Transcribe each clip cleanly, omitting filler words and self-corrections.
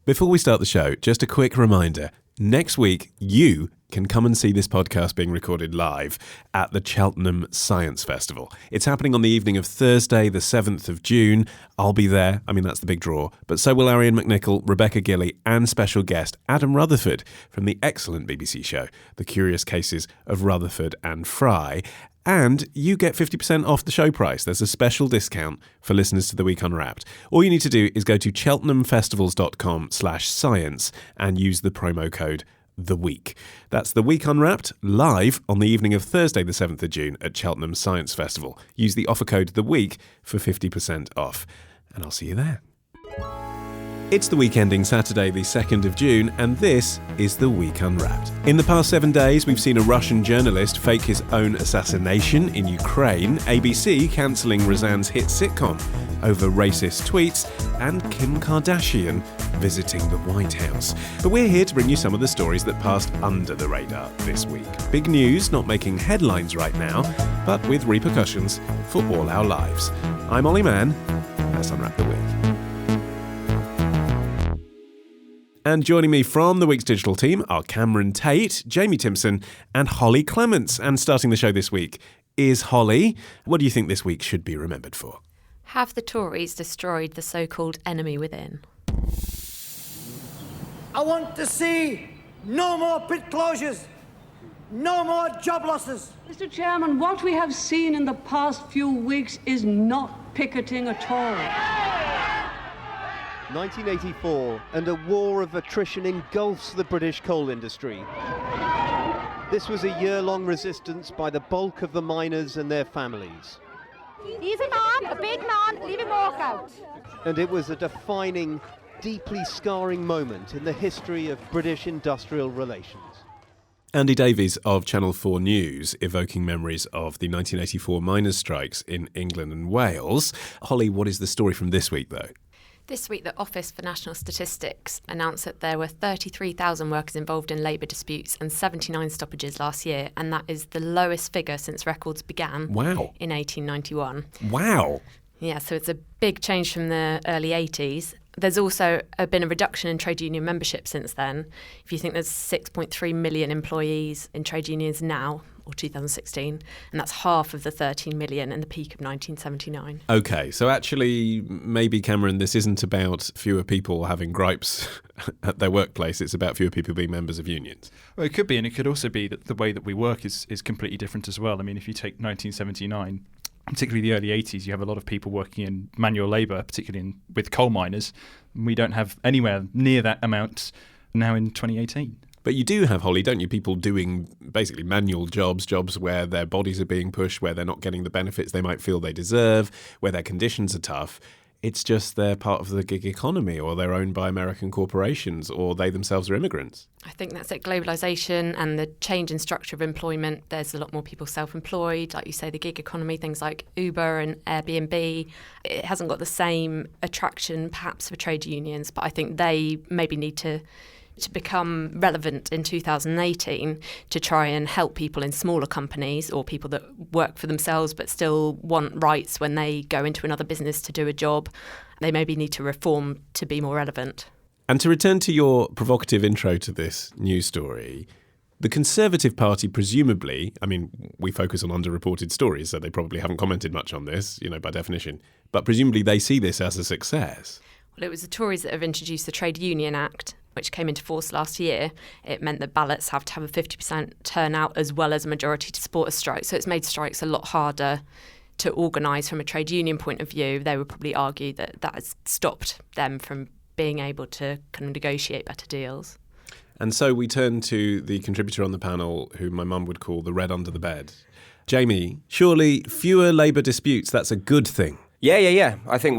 Before we start the show, just a quick reminder. Next week, you can come and see this podcast being recorded live at the Cheltenham Science Festival. It's happening on the evening of Thursday, the 7th of June. I'll be there. I mean, that's the big draw. But so will Arian McNichol, Rebecca Gilley, and special guest Adam Rutherford from the excellent BBC show, The Curious Cases of Rutherford and Fry. And you get 50% off the show price. There's a special discount for listeners to The Week Unwrapped. All you need to do is go to cheltenhamfestivals.com/science and use the promo code The Week. That's The Week Unwrapped, live on the evening of Thursday the 7th of June at Cheltenham Science Festival. Use the offer code The Week for 50% off. And I'll see you there. It's the week ending Saturday the 2nd of June, and this is The Week Unwrapped. In the past 7 days, we've seen a Russian journalist fake his own assassination in Ukraine, ABC cancelling Roseanne's hit sitcom over racist tweets, and Kim Kardashian visiting the White House. But we're here to bring you some of the stories that passed under the radar this week. Big news, not making headlines right now, but with repercussions for all our lives. I'm Olly Mann. Let's unwrap the week. And joining me from the week's digital team are Cameron Tait, Jamie Timson, and Hollie Clemence. And starting the show this week is Hollie. What do you think this week should be remembered for? Have the Tories destroyed the so-called enemy within? I want to see no more pit closures, no more job losses. Mr. Chairman, what we have seen in the past few weeks is not picketing at all. 1984, and a war of attrition engulfs the British coal industry. This was a year-long resistance by the bulk of the miners and their families. He's a man, a big man, leave him walk out. And it was a defining, deeply scarring moment in the history of British industrial relations. Andy Davies of Channel 4 News evoking memories of the 1984 miners' strikes in England and Wales. Hollie, what is the story from this week, though? This week, the Office for National Statistics announced that there were 33,000 workers involved in labour disputes and 79 stoppages last year, and that is the lowest figure since records began in 1891. Wow. Yeah, so it's a big change from the early 80s. There's also been a reduction in trade union membership since then. If you think there's 6.3 million employees in trade unions now, or 2016, and that's half of the 13 million in the peak of 1979. OK, so actually, maybe, Cameron, this isn't about fewer people having gripes at their workplace. It's about fewer people being members of unions. Well, it could be, and it could also be that the way that we work is completely different as well. I mean, if you take 1979, particularly the early 80s, you have a lot of people working in manual labour, particularly with coal miners. We don't have anywhere near that amount now in 2018. But you do have, Hollie, don't you, people doing basically manual jobs where their bodies are being pushed, where they're not getting the benefits they might feel they deserve, where their conditions are tough. It's just they're part of the gig economy, or they're owned by American corporations, or they themselves are immigrants. I think that's it. Globalisation and the change in structure of employment. There's a lot more people self-employed. Like you say, the gig economy, things like Uber and Airbnb. It hasn't got the same attraction perhaps for trade unions, but I think they maybe need to become relevant in 2018 to try and help people in smaller companies or people that work for themselves but still want rights when they go into another business to do a job. They maybe need to reform to be more relevant. And to return to your provocative intro to this news story, the Conservative Party presumably, I mean, we focus on underreported stories, so they probably haven't commented much on this, by definition, but presumably they see this as a success. Well, it was the Tories that have introduced the Trade Union Act, which came into force last year. It meant that ballots have to have a 50% turnout as well as a majority to support a strike. So it's made strikes a lot harder to organise from a trade union point of view. They would probably argue that that has stopped them from being able to kind of negotiate better deals. And so we turn to the contributor on the panel who my mum would call the red under the bed. Jamie, surely fewer labour disputes, that's a good thing. Yeah. I think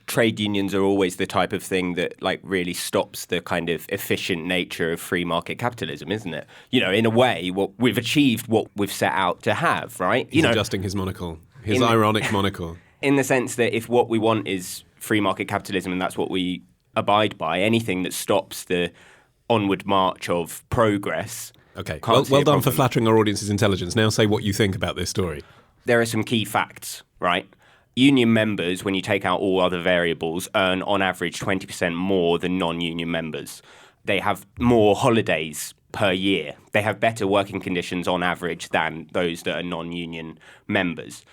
trade unions are always the type of thing that really stops the kind of efficient nature of free market capitalism, isn't it? In a way, we've achieved what we've set out to have, right? He's adjusting his monocle, his ironic monocle. In the sense that if what we want is free market capitalism and that's what we abide by, anything that stops the onward march of progress. Okay, well done for flattering our audience's intelligence. Now say what you think about this story. There are some key facts, right? Union members, when you take out all other variables, earn on average 20% more than non-union members. They have more holidays per year. They have better working conditions on average than those that are non-union members.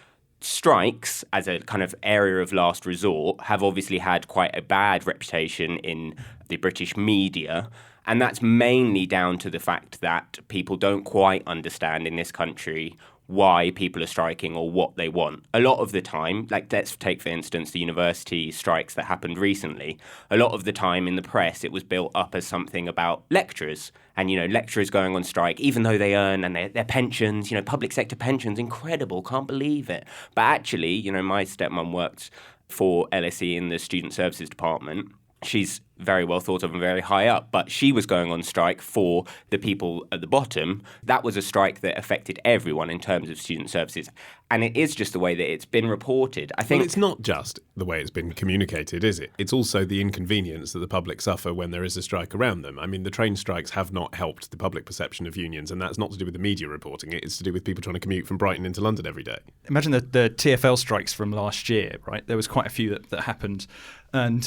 Strikes, as a kind of area of last resort, have obviously had quite a bad reputation in the British media. And that's mainly down to the fact that people don't quite understand in this country why people are striking or what they want. A lot of the time, like let's take, for instance, the university strikes that happened recently. A lot of the time in the press, it was built up as something about lecturers and, lecturers going on strike, even though they earn and their pensions, public sector pensions, incredible, can't believe it. But actually, my stepmom worked for LSE in the student services department. She's very well thought of and very high up, but she was going on strike for the people at the bottom. That was a strike that affected everyone in terms of student services. And it is just the way that it's been reported. I think it's not just the way it's been communicated, is it? It's also the inconvenience that the public suffer when there is a strike around them. I mean, the train strikes have not helped the public perception of unions, and that's not to do with the media reporting it. It's to do with people trying to commute from Brighton into London every day. Imagine the TfL strikes from last year, right? There was quite a few that happened. And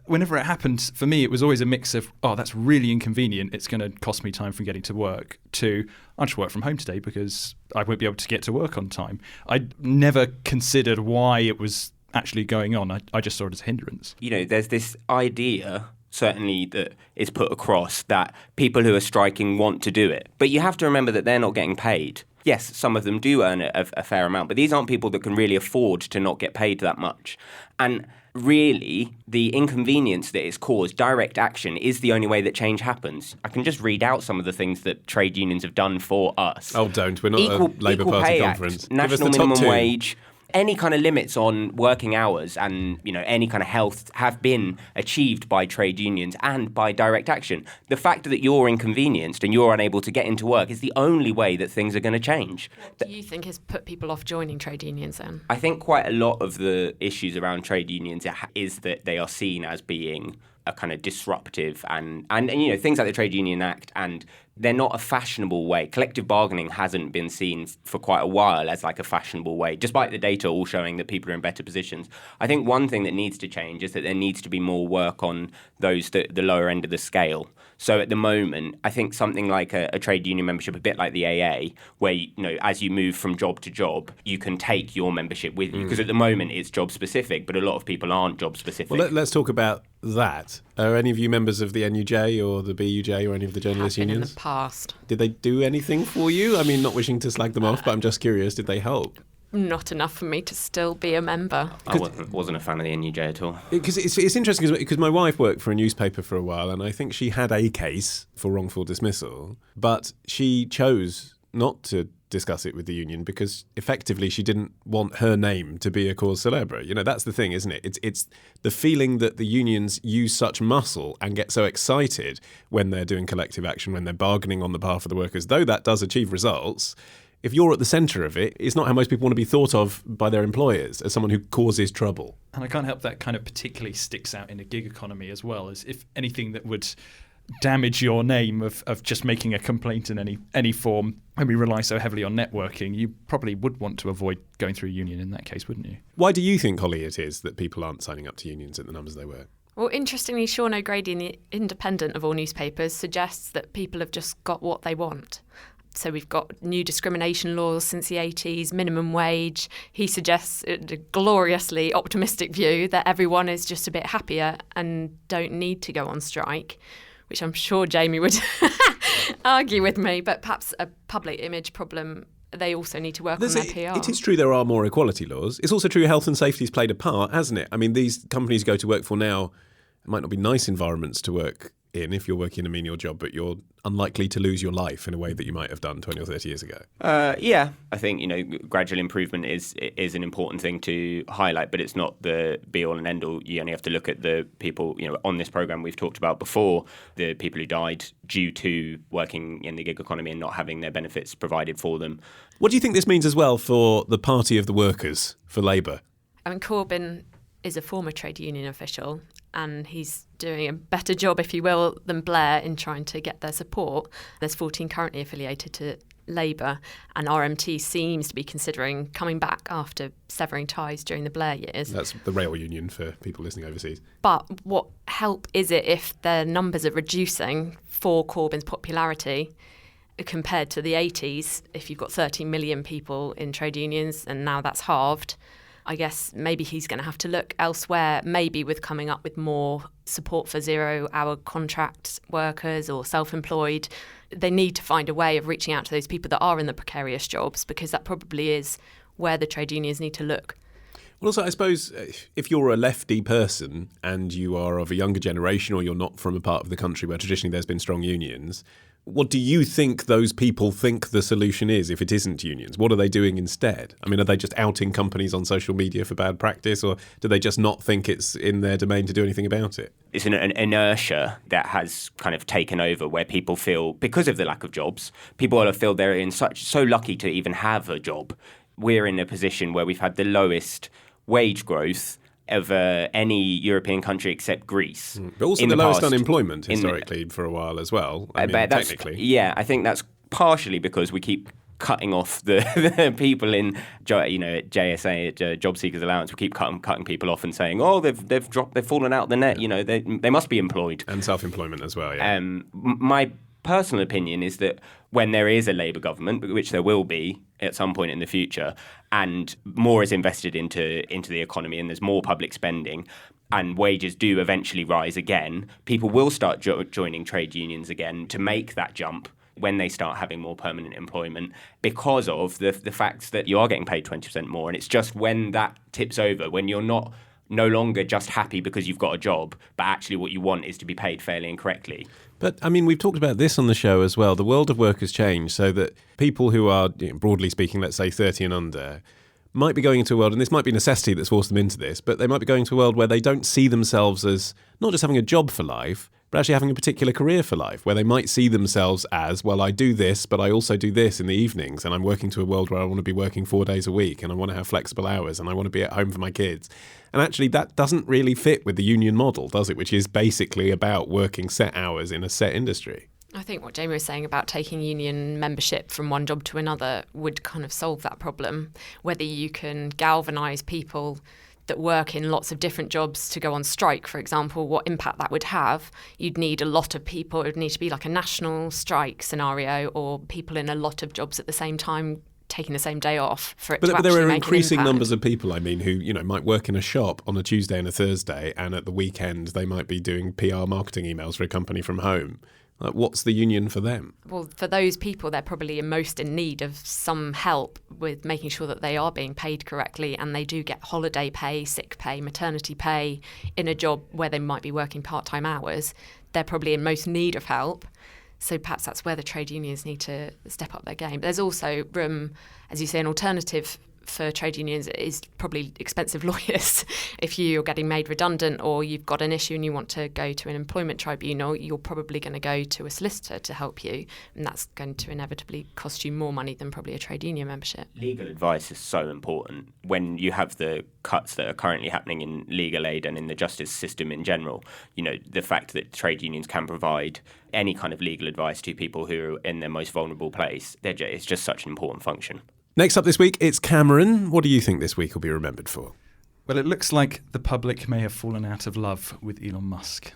whenever it happened, for me, it was always a mix of, oh, that's really inconvenient. It's going to cost me time from getting to work, to I just work from home today because I won't be able to get to work on time. I never considered why it was actually going on. I just saw it as a hindrance. There's this idea, certainly, that is put across that people who are striking want to do it. But you have to remember that they're not getting paid. Yes, some of them do earn a fair amount, but these aren't people that can really afford to not get paid that much. And really, the inconvenience that is caused, direct action, is the only way that change happens. I can just read out some of the things that trade unions have done for us. Oh, don't. We're not a Labour Party conference. Act, national minimum wage. Any kind of limits on working hours and, any kind of health have been achieved by trade unions and by direct action. The fact that you're inconvenienced and you're unable to get into work is the only way that things are going to change. What do you think has put people off joining trade unions then? I think quite a lot of the issues around trade unions is that they are seen as being a kind of disruptive and things like the Trade Union Act, and they're not a fashionable way. Collective bargaining hasn't been seen for quite a while as like a fashionable way, despite the data all showing that people are in better positions. I think one thing that needs to change is that there needs to be more work on those the lower end of the scale. So at the moment, I think something like a trade union membership, a bit like the AA, where, as you move from job to job, you can take your membership with you. Because at the moment, it's job specific, but a lot of people aren't job specific. Well, let's talk about that. Are any of you members of the NUJ or the BUJ or any of the journalist unions? In the past. Did they do anything for you? I mean, not wishing to slag them off, but I'm just curious, did they help? Not enough for me to still be a member. I wasn't a fan of the NUJ at all. Because it's interesting because my wife worked for a newspaper for a while, and I think she had a case for wrongful dismissal, but she chose not to discuss it with the union because effectively she didn't want her name to be a cause célèbre. That's the thing, isn't it? It's the feeling that the unions use such muscle and get so excited when they're doing collective action, when they're bargaining on the behalf of the workers, though that does achieve results. If you're at the centre of it, it's not how most people want to be thought of by their employers, as someone who causes trouble. And I can't help that kind of particularly sticks out in the gig economy as well, as if anything that would damage your name of just making a complaint in any form, when we rely so heavily on networking, you probably would want to avoid going through a union in that case, wouldn't you? Why do you think, Holly, it is that people aren't signing up to unions at the numbers they were? Well, interestingly, Sean O'Grady, in the Independent of all newspapers, suggests that people have just got what they want. So we've got new discrimination laws since the 80s, minimum wage. He suggests a gloriously optimistic view that everyone is just a bit happier and don't need to go on strike, which I'm sure Jamie would argue with me, but perhaps a public image problem. They also need to work on their PR. It is true there are more equality laws. It's also true health and safety's played a part, hasn't it? I mean, these companies go to work for now, it might not be nice environments to work in if you're working a menial job, but you're unlikely to lose your life in a way that you might have done 20 or 30 years ago. Yeah, I think, gradual improvement is an important thing to highlight, but it's not the be-all and end-all. You only have to look at the people, on this programme we've talked about before, the people who died due to working in the gig economy and not having their benefits provided for them. What do you think this means as well for the party of the workers, for Labour? I mean, Corbyn is a former trade union official, and he's doing a better job, if you will, than Blair in trying to get their support. There's 14 currently affiliated to Labour, and RMT seems to be considering coming back after severing ties during the Blair years. That's the rail union for people listening overseas. But what help is it if their numbers are reducing for Corbyn's popularity compared to the 80s? If you've got 30 million people in trade unions and now that's halved, I guess maybe he's going to have to look elsewhere, maybe with coming up with more support for 0-hour contract workers or self-employed. They need to find a way of reaching out to those people that are in the precarious jobs, because that probably is where the trade unions need to look. Well, also, I suppose if you're a lefty person and you are of a younger generation, or you're not from a part of the country where traditionally there's been strong unions, what do you think those people think the solution is if it isn't unions? What are they doing instead? I mean, are they just outing companies on social media for bad practice, or do they just not think it's in their domain to do anything about it? It's an inertia that has kind of taken over, where people feel, because of the lack of jobs, people feel they're so lucky to even have a job. We're in a position where we've had the lowest wage growth of any European country except Greece. But also the lowest unemployment historically for a while as well, technically. Yeah, I think that's partially because we keep cutting off the people in, JSA, Job Seekers Allowance. We keep cutting people off and saying, oh, they've fallen out the net. They must be employed. And self-employment as well, yeah. My personal opinion is that when there is a Labour government, which there will be at some point in the future, and more is invested into the economy and there's more public spending and wages do eventually rise again, people will start joining trade unions again to make that jump when they start having more permanent employment, because of the fact that you are getting paid 20% more. And it's just when that tips over, when you're no longer just happy because you've got a job, but actually what you want is to be paid fairly and correctly. But, I mean, we've talked about this on the show as well. The world of work has changed so that people who are, broadly speaking, let's say 30 and under, might be going into a world, and this might be necessity that's forced them into this, but they might be going to a world where they don't see themselves as not just having a job for life, but actually having a particular career for life, where they might see themselves as, well, I do this, but I also do this in the evenings, and I'm working to a world where I want to be working 4 days a week, and I want to have flexible hours, and I want to be at home for my kids. And actually, that doesn't really fit with the union model, does it? Which is basically about working set hours in a set industry. I think what Jamie was saying about taking union membership from one job to another would kind of solve that problem. Whether you can galvanise people that work in lots of different jobs to go on strike, for example, what impact that would have. You'd need a lot of people. It would need to be like a national strike scenario, or people in a lot of jobs at the same time taking the same day off for it to actually make an impact. But there are increasing numbers of people, I mean, who might work in a shop on a Tuesday and a Thursday, and at the weekend they might be doing PR marketing emails for a company from home. Like, what's the union for them? Well, for those people, they're probably most in need of some help with making sure that they are being paid correctly and they do get holiday pay, sick pay, maternity pay in a job where they might be working part-time hours. They're probably in most need of help. So perhaps that's where the trade unions need to step up their game. But there's also room, as you say, an alternative for trade unions is probably expensive lawyers. If you're getting made redundant or you've got an issue and you want to go to an employment tribunal, you're probably going to go to a solicitor to help you, and that's going to inevitably cost you more money than probably a trade union membership. Legal advice is so important. When you have the cuts that are currently happening in legal aid and in the justice system in general, the fact that trade unions can provide any kind of legal advice to people who are in their most vulnerable place, it's just such an important function. Next up this week, it's Cameron. What do you think this week will be remembered for? Well, it looks like the public may have fallen out of love with Elon Musk.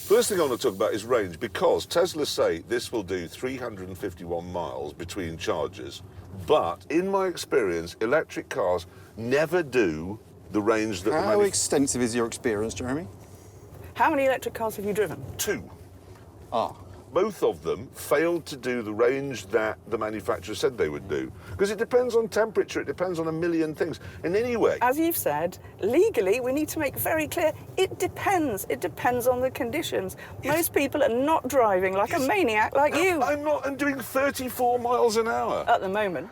First thing I want to talk about is range, because Tesla say this will do 351 miles between charges. But in my experience, electric cars never do the range that How extensive is your experience, Jeremy? How many electric cars have you driven? 2. Ah. Both of them failed to do the range that the manufacturer said they would do. Because it depends on temperature, it depends on a million things. And anyway... As you've said, legally, we need to make very clear, it depends. It depends on the conditions. Most people are not driving like a maniac like you. I'm not. I'm doing 34 miles an hour. At the moment.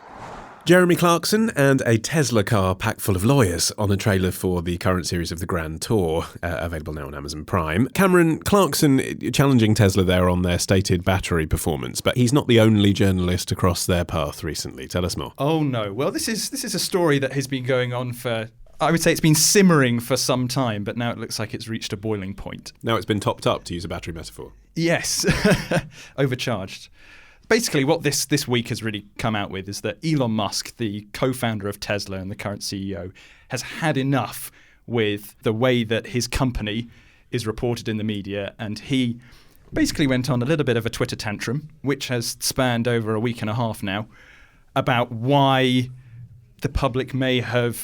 Jeremy Clarkson and a Tesla car packed full of lawyers on a trailer for the current series of the Grand Tour, available now on Amazon Prime. Cameron Clarkson challenging Tesla there on their stated battery performance, but he's not the only journalist to cross their path recently. Tell us more. Oh no, well this is a story that has been going on for, I would say it's been simmering for some time, but now it looks like it's reached a boiling point. Now it's been topped up, to use a battery metaphor. Yes, overcharged. basically what this week has really come out with is that Elon Musk, the co-founder of Tesla and the current CEO, has had enough with the way that his company is reported in the media, and he basically went on a little bit of a Twitter tantrum, which has spanned over a week and a half now, about why the public may have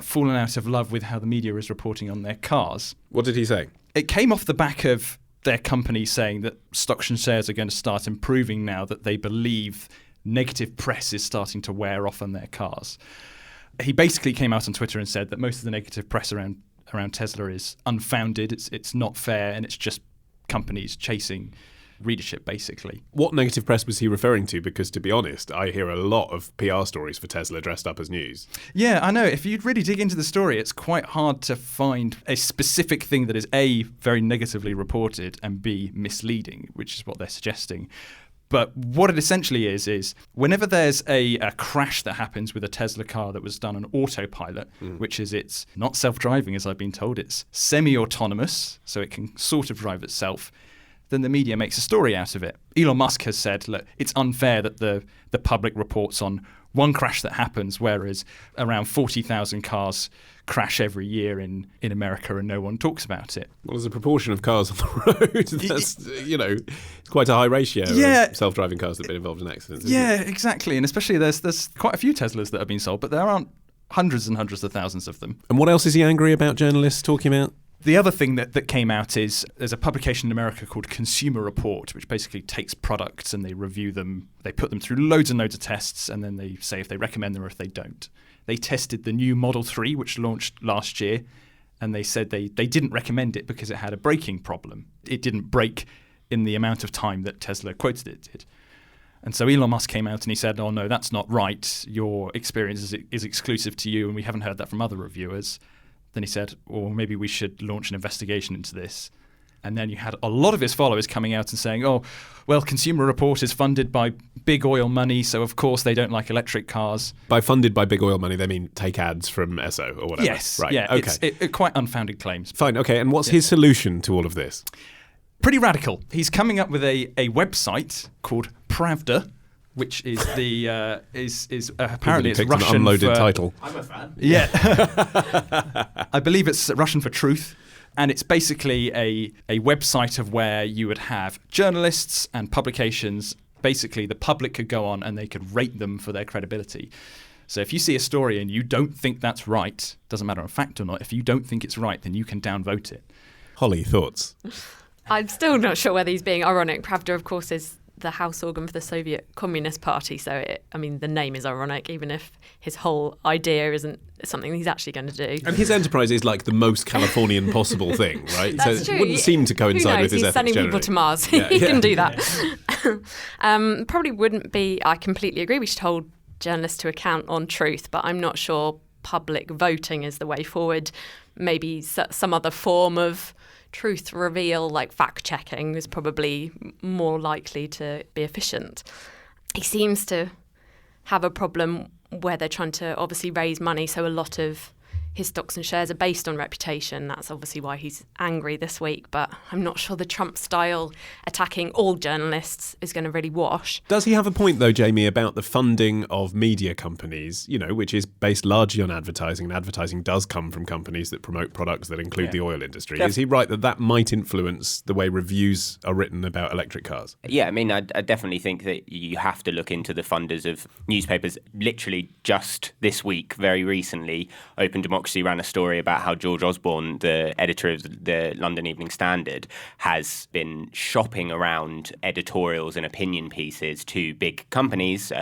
fallen out of love with how the media is reporting on their cars. What did he say? It came off the back of their company saying that stocks and shares are going to start improving now that they believe negative press is starting to wear off on their cars. He basically came out on Twitter and said that most of the negative press around Tesla is unfounded, it's not fair, and it's just companies chasing readership, basically. What negative press was he referring to? Because, to be honest, I hear a lot of PR stories for Tesla dressed up as news. Yeah, I know. If you'd really dig into the story, it's quite hard to find a specific thing that is A, very negatively reported, and B, misleading, which is what they're suggesting. But what it essentially is whenever there's a crash that happens with a Tesla car that was done on autopilot, which is it's not self-driving, as I've been told, it's semi-autonomous, so it can sort of drive itself, then the media makes a story out of it. Elon Musk has said, look, it's unfair that the public reports on one crash that happens, whereas around 40,000 cars crash every year in America and no one talks about it. Well, as a proportion of cars on the road, that's, it's quite a high ratio of self-driving cars that have been involved in accidents. Yeah, exactly. And especially there's quite a few Teslas that have been sold, but there aren't hundreds and hundreds of thousands of them. And what else is he angry about journalists talking about? The other thing that came out is there's a publication in America called Consumer Report, which basically takes products and they review them. They put them through loads and loads of tests, and then they say if they recommend them or if they don't. They tested the new Model 3, which launched last year, and they said they didn't recommend it because it had a braking problem. It didn't brake in the amount of time that Tesla quoted it did. And so Elon Musk came out and he said, oh, no, that's not right. Your experience is exclusive to you, and we haven't heard that from other reviewers. Then he said, well, maybe we should launch an investigation into this. And then you had a lot of his followers coming out and saying, oh, well, Consumer Report is funded by big oil money, so of course they don't like electric cars. By funded by big oil money, they mean take ads from Esso or whatever? Yes, right. Yeah, okay. It's quite unfounded claims. Fine, okay, and what's his solution to all of this? Pretty radical. He's coming up with a website called Pravda, which is the is apparently it's Russian an unloaded for, title. I'm a fan. Yeah, I believe it's Russian for truth, and it's basically a website of where you would have journalists and publications. Basically, the public could go on and they could rate them for their credibility. So if you see a story and you don't think that's right, doesn't matter on fact or not. If you don't think it's right, then you can downvote it. Holly, thoughts? I'm still not sure whether he's being ironic. Pravda, of course, is the house organ for the Soviet Communist Party. So, the name is ironic, even if his whole idea isn't something he's actually going to do. And his enterprise is like the most Californian possible thing, right? That's so true. it wouldn't seem to coincide with his He's ethics sending generally. people to Mars. He can do that. Probably wouldn't be, I completely agree, we should hold journalists to account on truth, but I'm not sure public voting is the way forward. Maybe some other form of truth reveal, like fact-checking, is probably more likely to be efficient. He seems to have a problem where they're trying to obviously raise money, so a lot of his stocks and shares are based on reputation. That's obviously why he's angry this week, but I'm not sure the Trump style attacking all journalists is going to really wash. Does he have a point, though, Jamie, about the funding of media companies, which is based largely on advertising, and advertising does come from companies that promote products that include the oil industry? Is he right that might influence the way reviews are written about electric cars? Yeah, I definitely think that you have to look into the funders of newspapers. Literally just this week, very recently, Open Democracy ran a story about how George Osborne, the editor of the London Evening Standard, has been shopping around editorials and opinion pieces to big companies.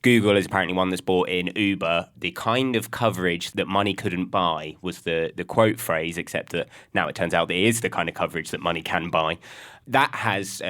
Google is apparently one that's bought in Uber. The kind of coverage that money couldn't buy was the quote phrase, except that now it turns out that it is the kind of coverage that money can buy. That has,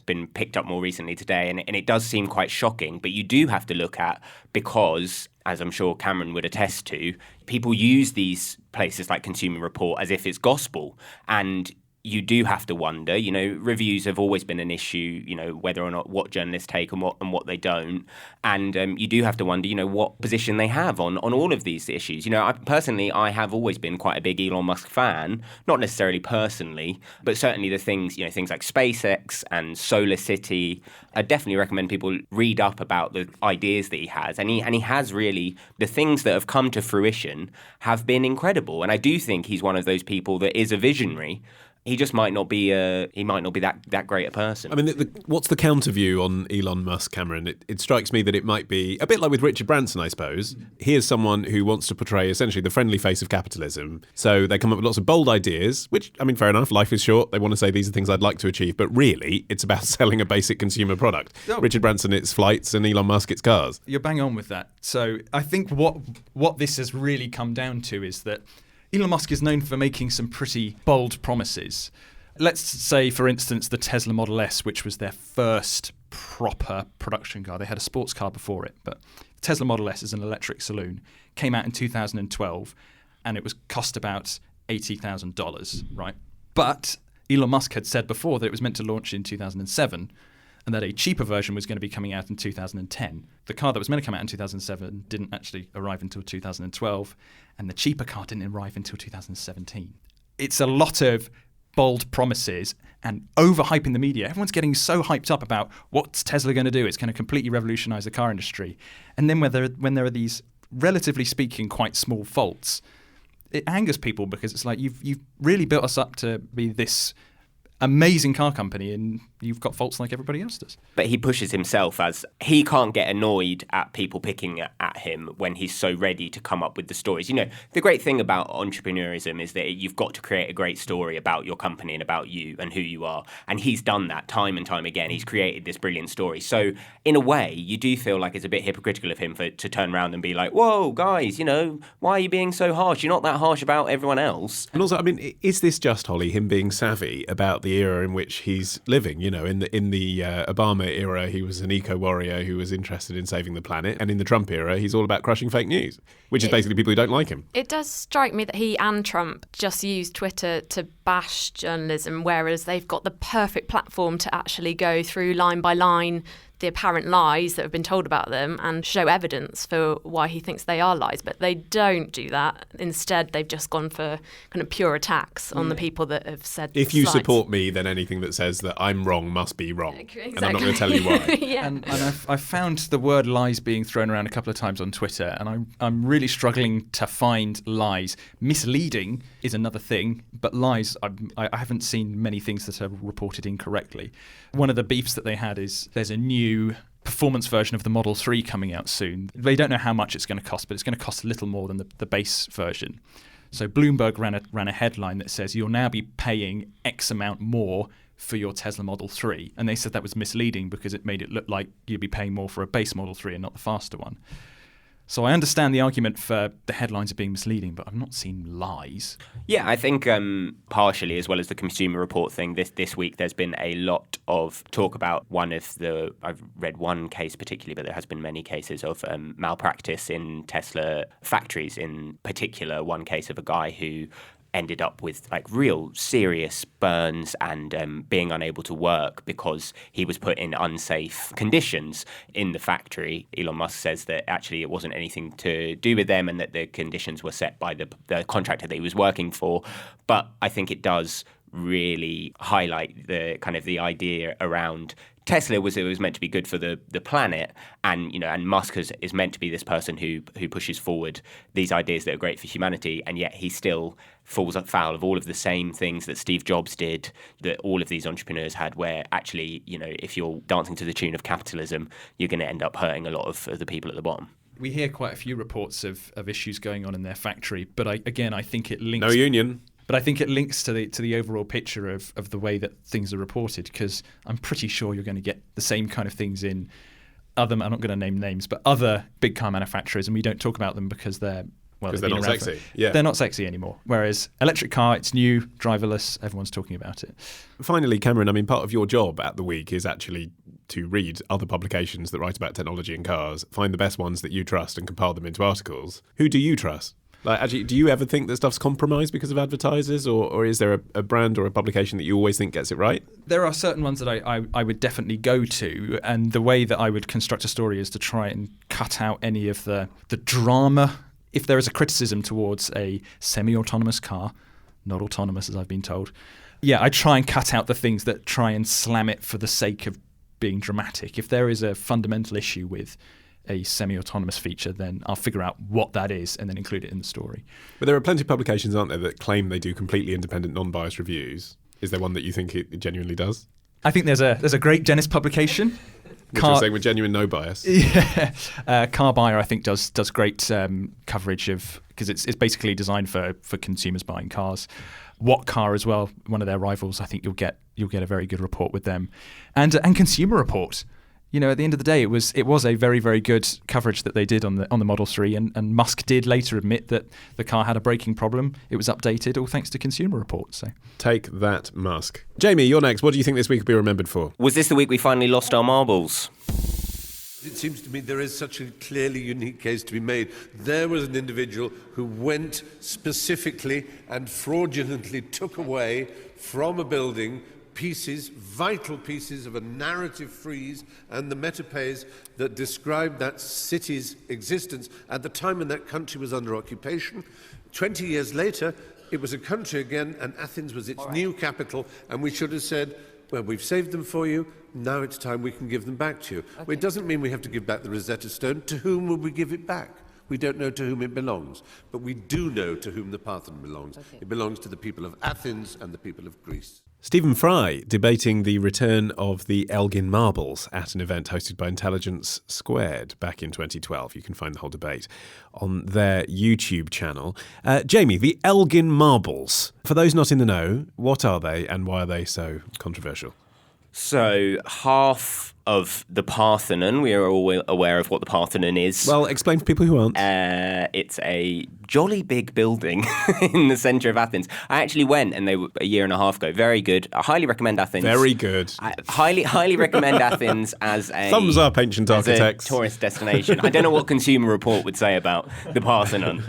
been picked up more recently today, and it does seem quite shocking. But you do have to look at, because, as I'm sure Cameron would attest to, people use these places like Consumer Report as if it's gospel. And you do have to wonder, reviews have always been an issue, whether or not what journalists take and what they don't. And you do have to wonder, what position they have on all of these issues. I have always been quite a big Elon Musk fan, not necessarily personally, but certainly the things, things like SpaceX and Solar City. I definitely recommend people read up about the ideas that he has. And he has really, the things that have come to fruition have been incredible. And I do think he's one of those people that is a visionary. He just might not be that great a person. I mean, what's the counter view on Elon Musk, Cameron? It strikes me that it might be a bit like with Richard Branson, I suppose. Here's someone who wants to portray essentially the friendly face of capitalism. So they come up with lots of bold ideas, which, I mean, fair enough, life is short. They want to say these are things I'd like to achieve. But really, it's about selling a basic consumer product. Oh. Richard Branson, it's flights, and Elon Musk, it's cars. You're bang on with that. So I think what this has really come down to is that Elon Musk is known for making some pretty bold promises. Let's say, for instance, the Tesla Model S, which was their first proper production car. They had a sports car before it, but the Tesla Model S is an electric saloon. Came out in 2012, and it was cost about $80,000, right? But Elon Musk had said before that it was meant to launch in 2007, and that a cheaper version was going to be coming out in 2010. The car that was meant to come out in 2007 didn't actually arrive until 2012, and the cheaper car didn't arrive until 2017. It's a lot of bold promises and overhyping the media. Everyone's getting so hyped up about what's Tesla going to do. It's going to completely revolutionize the car industry. And then when there are these, relatively speaking, quite small faults, it angers people because it's like you've really built us up to be this amazing car company, and you've got faults like everybody else does. But he pushes himself as he can't get annoyed at people picking at him when he's so ready to come up with the stories. The great thing about entrepreneurism is that you've got to create a great story about your company and about you and who you are. And he's done that time and time again. He's created this brilliant story. So in a way, you do feel like it's a bit hypocritical of him to turn around and be like, whoa, guys, why are you being so harsh? You're not that harsh about everyone else. And also, I mean, is this just, Holly, him being savvy about the era in which he's living? In the Obama era, he was an eco-warrior who was interested in saving the planet. And in the Trump era, he's all about crushing fake news, which is basically people who don't like him. It does strike me that he and Trump just use Twitter to bash journalism, whereas they've got the perfect platform to actually go through line by line the apparent lies that have been told about them and show evidence for why he thinks they are lies. But they don't do that. Instead, they've just gone for kind of pure attacks on the people that have said if you lies. Support me, then anything that says that I'm wrong must be wrong. Exactly. And I'm not going to tell you why. Yeah. And I've found the word lies being thrown around a couple of times on Twitter, and I'm really struggling to find lies. Misleading is another thing, but lies, I haven't seen many things that are reported incorrectly. One of the beefs that they had is there's a new performance version of the Model 3 coming out soon. They don't know how much it's going to cost, but it's going to cost a little more than the base version. So Bloomberg ran a headline that says you'll now be paying X amount more for your Tesla Model 3. And they said that was misleading because it made it look like you'd be paying more for a base Model 3 and not the faster one. So I understand the argument for the headlines are being misleading, but I've not seen lies. Yeah, I think partially, as well as the Consumer Report thing, this week there's been a lot of talk about I've read one case particularly, but there has been many cases of malpractice in Tesla factories, in particular one case of a guy who ended up with like real serious burns and being unable to work because he was put in unsafe conditions in the factory. Elon Musk says that actually it wasn't anything to do with them and that the conditions were set by the contractor that he was working for. But I think it does really highlight the kind of the idea around Tesla was meant to be good for the planet, and Musk is meant to be this person who pushes forward these ideas that are great for humanity, and yet he still falls foul of all of the same things that Steve Jobs did, that all of these entrepreneurs had, where actually, if you're dancing to the tune of capitalism, you're going to end up hurting a lot of the people at the bottom. We hear quite a few reports of issues going on in their factory, but I think it links... No union. But I think it links to the overall picture of the way that things are reported, because I'm pretty sure you're going to get the same kind of things in other, I'm not going to name names, but other big car manufacturers, and we don't talk about them because they're not sexy. They're not sexy anymore. Whereas electric car, it's new, driverless, everyone's talking about it. Finally, Cameron, I mean, part of your job at The Week is actually to read other publications that write about technology and cars, find the best ones that you trust and compile them into articles. Who do you trust? Like, actually, do you ever think that stuff's compromised because of advertisers, or is there a brand or a publication that you always think gets it right? There are certain ones that I would definitely go to, and the way that I would construct a story is to try and cut out any of the drama. If there is a criticism towards a semi-autonomous car, not autonomous as I've been told, I try and cut out the things that try and slam it for the sake of being dramatic. If there is a fundamental issue with a semi-autonomous feature, then I'll figure out what that is and then include it in the story. But there are plenty of publications, aren't there, that claim they do completely independent, non-biased reviews. Is there one that you think it genuinely does? I think there's a great Dennis publication. Which you're saying with genuine no bias. Yeah, Car Buyer I think does great coverage of, because it's basically designed for consumers buying cars. What Car as well, one of their rivals. I think you'll get a very good report with them, and Consumer Report. You know, at the end of the day, it was a very, very good coverage that they did on the Model 3, and Musk did later admit that the car had a braking problem. It was updated, all thanks to Consumer Reports. So take that, Musk. Jamie, you're next. What do you think this week will be remembered for? Was this the week we finally lost our marbles? It seems to me there is such a clearly unique case to be made. There was an individual who went specifically and fraudulently took away from a building vital pieces of a narrative frieze and the metaphors that described that city's existence at the time when that country was under occupation. 20 years later, it was a country again, and Athens was its new capital, and we should have said, well, we've saved them for you, now it's time we can give them back to you. Okay. Well, it doesn't mean we have to give back the Rosetta Stone. To whom will we give it back? We don't know to whom it belongs, but we do know to whom the Parthenon belongs. Okay. It belongs to the people of Athens and the people of Greece. Stephen Fry debating the return of the Elgin marbles at an event hosted by Intelligence Squared back in 2012. You can find the whole debate on their YouTube channel. Jamie, the Elgin marbles, for those not in the know, what are they and why are they so controversial? So half of the Parthenon, we are all aware of what the Parthenon is. Well, explain for people who aren't. It's a jolly big building in the centre of Athens. I actually went, and they were a year and a half ago. Very good. I highly recommend Athens. Very good. I highly recommend Athens as a thumbs up, ancient architects. As a tourist destination. I don't know what Consumer Report would say about the Parthenon,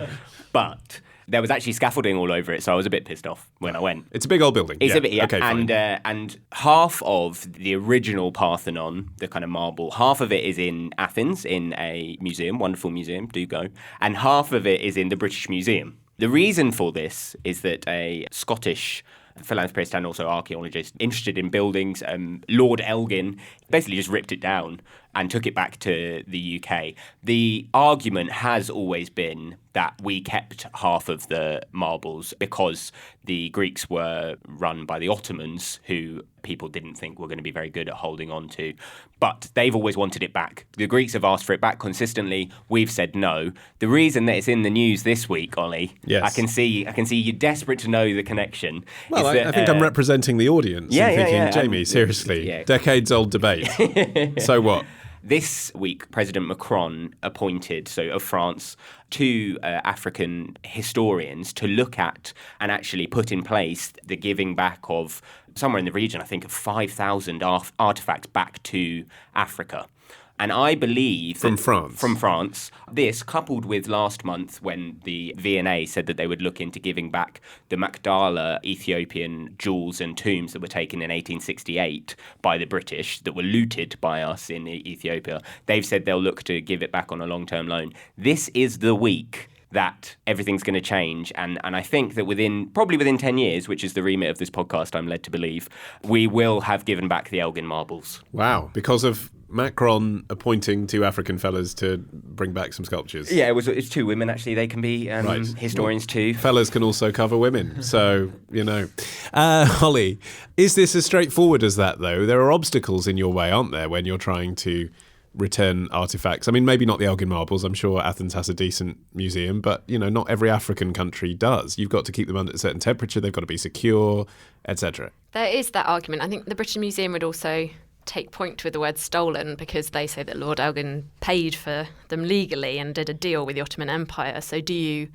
but there was actually scaffolding all over it, so I was a bit pissed off when I went. It's a big old building. It's a bit, yeah. Okay, and half of the original Parthenon, the kind of marble, half of it is in Athens in a museum, wonderful museum, do go, and half of it is in the British Museum. The reason for this is that a Scottish philanthropist and also archaeologist interested in buildings, Lord Elgin, basically just ripped it down and took it back to the UK. The argument has always been that we kept half of the marbles because the Greeks were run by the Ottomans, who people didn't think were going to be very good at holding on to. But they've always wanted it back. The Greeks have asked for it back consistently. We've said no. The reason that it's in the news this week, Ollie, yes. I can see you're desperate to know the connection. Well, I think I'm representing the audience. Yeah. Jamie, seriously, decades-old debate. So what? This week, President Macron appointed, of France, 2 African historians to look at and actually put in place the giving back of somewhere in the region, I think, of 5,000 artifacts back to Africa. And I believe from France. This, coupled with last month when the V&A said that they would look into giving back the Magdala Ethiopian jewels and tombs that were taken in 1868 by the British, that were looted by us in Ethiopia. They've said they'll look to give it back on a long-term loan. This is the week that everything's going to change. And I think that probably within 10 years, which is the remit of this podcast, I'm led to believe, we will have given back the Elgin marbles. Wow, because of Macron appointing 2 African fellas to bring back some sculptures. Yeah, it's 2 women, actually. They can be historians too. Fellas can also cover women, so, Holly, is this as straightforward as that, though? There are obstacles in your way, aren't there, when you're trying to return artifacts? I mean, maybe not the Elgin marbles. I'm sure Athens has a decent museum, but, not every African country does. You've got to keep them under a certain temperature. They've got to be secure, etc. There is that argument. I think the British Museum would also take point with the word stolen because they say that Lord Elgin paid for them legally and did a deal with the Ottoman Empire. So do you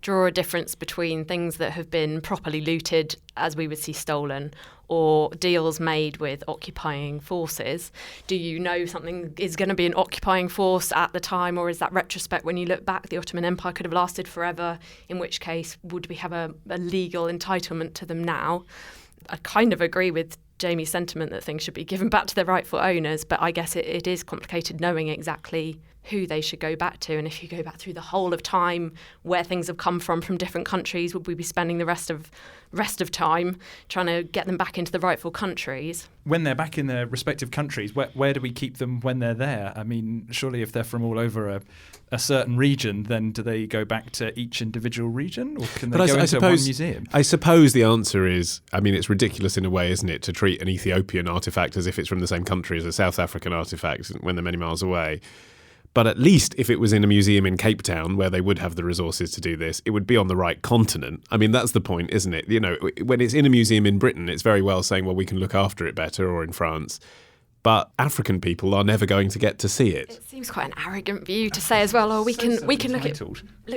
draw a difference between things that have been properly looted, as we would see stolen, or deals made with occupying forces? Do you know something is going to be an occupying force at the time, or is that retrospect when you look back, the Ottoman Empire could have lasted forever, in which case would we have a legal entitlement to them now? I kind of agree with Jamie's sentiment that things should be given back to their rightful owners, but I guess it is complicated knowing exactly who they should go back to. And if you go back through the whole of time, where things have come from different countries, would we be spending the rest of time trying to get them back into the rightful countries? When they're back in their respective countries, where do we keep them when they're there? I mean, surely if they're from all over a certain region, then do they go back to each individual region, or can they go into one museum? I suppose the answer is, I mean, it's ridiculous in a way, isn't it, to treat an Ethiopian artefact as if it's from the same country as a South African artefact when they're many miles away. But at least if it was in a museum in Cape Town, where they would have the resources to do this, it would be on the right continent. I mean, that's the point, isn't it? You know, when it's in a museum in Britain, it's very well saying, well, we can look after it better, or in France. But African people are never going to get to see it. It seems quite an arrogant view to say as well, oh, we can look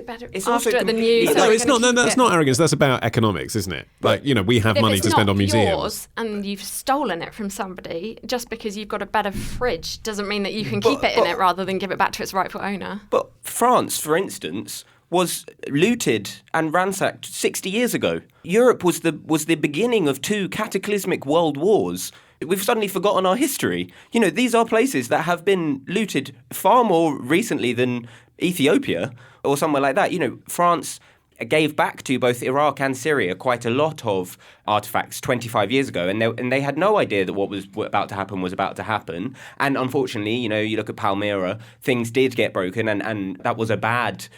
better It's after it than you. No, it's not. No, that's not arrogance. That's about economics, isn't it? Like, you know, we have money to spend on museums. If it's not yours and you've stolen it from somebody, just because you've got a better fridge doesn't mean that you can keep it in it rather than give it back to its rightful owner. But France, for instance, was looted and ransacked 60 years ago. Europe was the beginning of 2 cataclysmic world wars. We've suddenly forgotten our history. You know, these are places that have been looted far more recently than Ethiopia or somewhere like that. You know, France gave back to both Iraq and Syria quite a lot of artifacts 25 years ago, and they had no idea that what was about to happen was about to happen. And unfortunately, you know, you look at Palmyra, things did get broken, and that was a bad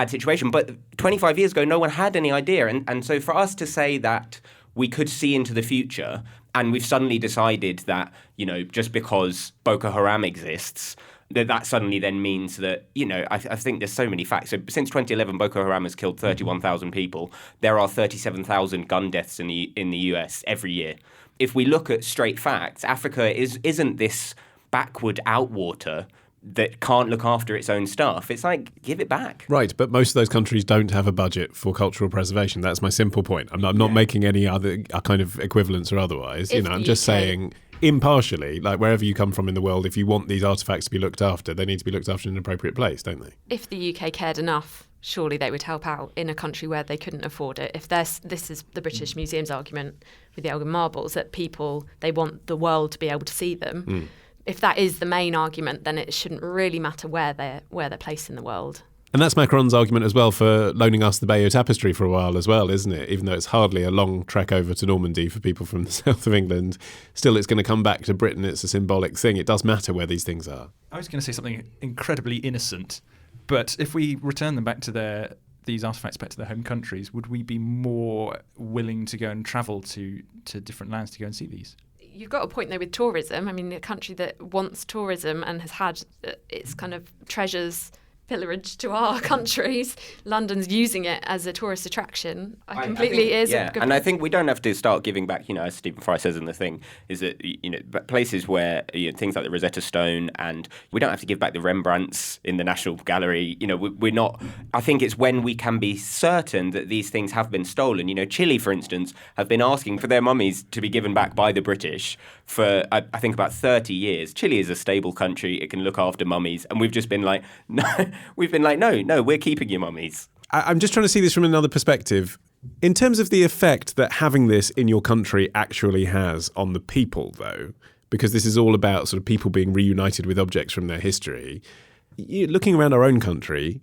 situation. But 25 years ago, no one had any idea. And so for us to say that we could see into the future, and we've suddenly decided that, you know, just because Boko Haram exists, that suddenly then means that, you know, I think there's so many facts. So since 2011, Boko Haram has killed 31,000 people. There are 37,000 gun deaths in the US every year. If we look at straight facts, Africa isn't this backward outwater that can't look after its own stuff. It's like, give it back. Right, but most of those countries don't have a budget for cultural preservation. That's my simple point. I'm not making any other kind of equivalence or otherwise. You know, I'm just saying impartially, like wherever you come from in the world, if you want these artefacts to be looked after, they need to be looked after in an appropriate place, don't they? If the UK cared enough, surely they would help out in a country where they couldn't afford it. If this is the British Museum's argument with the Elgin marbles, that people, they want the world to be able to see them. If that is the main argument, then it shouldn't really matter where they're placed in the world. And that's Macron's argument as well for loaning us the Bayeux Tapestry for a while as well, isn't it? Even though it's hardly a long trek over to Normandy for people from the south of England, still it's going to come back to Britain. It's a symbolic thing. It does matter where these things are. I was going to say something incredibly innocent, but if we return them back to these artefacts back to their home countries, would we be more willing to go and travel to different lands to go and see these? You've got a point there with tourism. I mean, a country that wants tourism and has had its kind of treasures pillaged to our countries, London's using it as a tourist attraction. I completely think, is. Yeah, and I think we don't have to start giving back, you know, as Stephen Fry says in the thing, is that, you know, places where, you know, things like the Rosetta Stone, and we don't have to give back the Rembrandts in the National Gallery. You know, we're not, I think it's when we can be certain that these things have been stolen. You know, Chile, for instance, have been asking for their mummies to be given back by the British for, I think, about 30 years. Chile is a stable country. It can look after mummies. And we've just been like, no, we're keeping your mummies. I'm just trying to see this from another perspective. In terms of the effect that having this in your country actually has on the people, though, because this is all about sort of people being reunited with objects from their history, looking around our own country,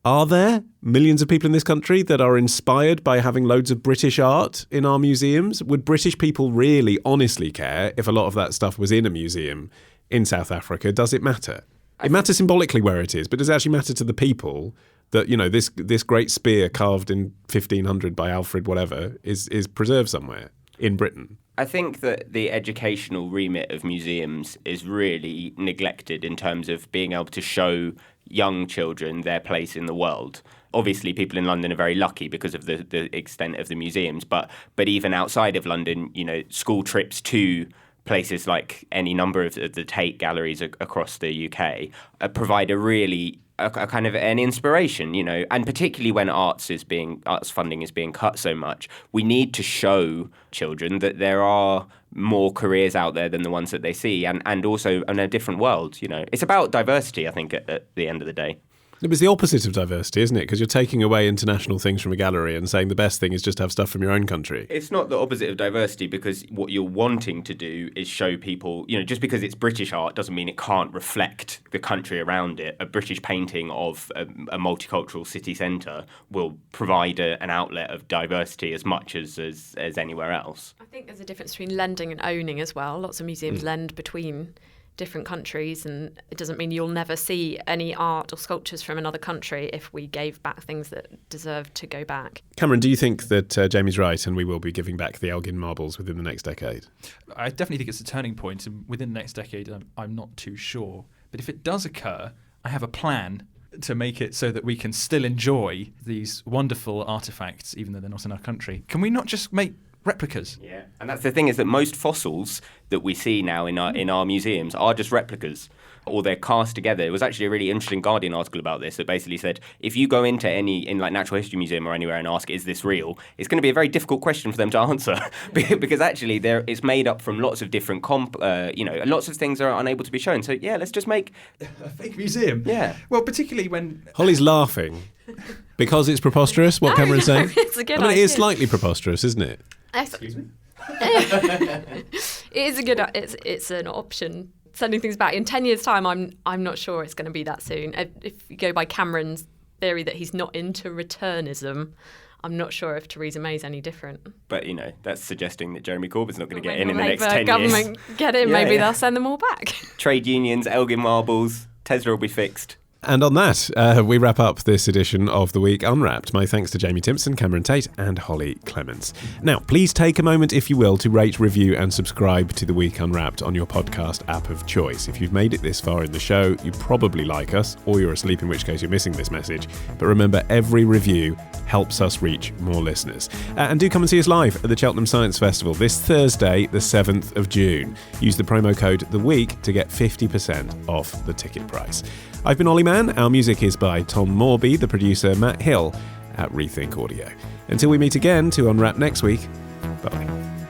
are there millions of people in this country that are inspired by having loads of British art in our museums? Would British people really honestly care if a lot of that stuff was in a museum in South Africa? Does it matter? It matters symbolically where it is, but does it actually matter to the people that, you know, this great spear carved in 1500 by Alfred whatever is preserved somewhere in Britain? I think that the educational remit of museums is really neglected in terms of being able to show young children their place in the world. Obviously, people in London are very lucky because of the extent of the museums, but even outside of London, you know, school trips to places like any number of the Tate galleries across the UK provide a really a kind of an inspiration, you know, and particularly when arts funding is being cut so much, we need to show children that there are more careers out there than the ones that they see, and also in a different world, you know. It's about diversity, I think, at the end of the day. It was the opposite of diversity, isn't it? Because you're taking away international things from a gallery and saying the best thing is just to have stuff from your own country. It's not the opposite of diversity, because what you're wanting to do is show people, you know, just because it's British art doesn't mean it can't reflect the country around it. A British painting of a multicultural city centre will provide an outlet of diversity as much as anywhere else. I think there's a difference between lending and owning as well. Lots of museums lend between different countries, and it doesn't mean you'll never see any art or sculptures from another country if we gave back things that deserve to go back. Cameron, do you think that Jamie's right and we will be giving back the Elgin marbles within the next decade? I definitely think it's a turning point, and within the next decade I'm not too sure. But if it does occur, I have a plan to make it so that we can still enjoy these wonderful artefacts even though they're not in our country. Can we not just make replicas? Yeah, and that's the thing, is that most fossils that we see now in our museums are just replicas, or they're cast together. It was actually a really interesting Guardian article about this that basically said if you go into in like Natural History Museum or anywhere and ask, is this real? It's going to be a very difficult question for them to answer because actually it's made up from lots of different lots of things are unable to be shown. So yeah, let's just make a fake museum. Yeah. Well, particularly when Hollie's laughing because it's preposterous. What Cameron's saying? It's a good idea. It is slightly preposterous, isn't it? Excuse me? It is a good. It's an option. Sending things back in 10 years' time, I'm not sure it's going to be that soon. If you go by Cameron's theory that he's not into returnism, I'm not sure if Theresa May's any different. But, you know, that's suggesting that Jeremy Corbyn's not going to get in the Labour next 10 years. government get in, maybe they'll send them all back. Trade unions, Elgin marbles, Tesla will be fixed. And on that, we wrap up this edition of The Week Unwrapped. My thanks to Jamie Timson, Cameron Tait and Hollie Clemence. Now, please take a moment, if you will, to rate, review and subscribe to The Week Unwrapped on your podcast app of choice. If you've made it this far in the show, you probably like us, or you're asleep, in which case you're missing this message. But remember, every review helps us reach more listeners. And do come and see us live at the Cheltenham Science Festival this Thursday, the 7th of June. Use the promo code THEWEEK to get 50% off the ticket price. I've been Olly Mann. Our music is by Tom Morby, the producer Matt Hill at Rethink Audio. Until we meet again to unwrap next week, bye.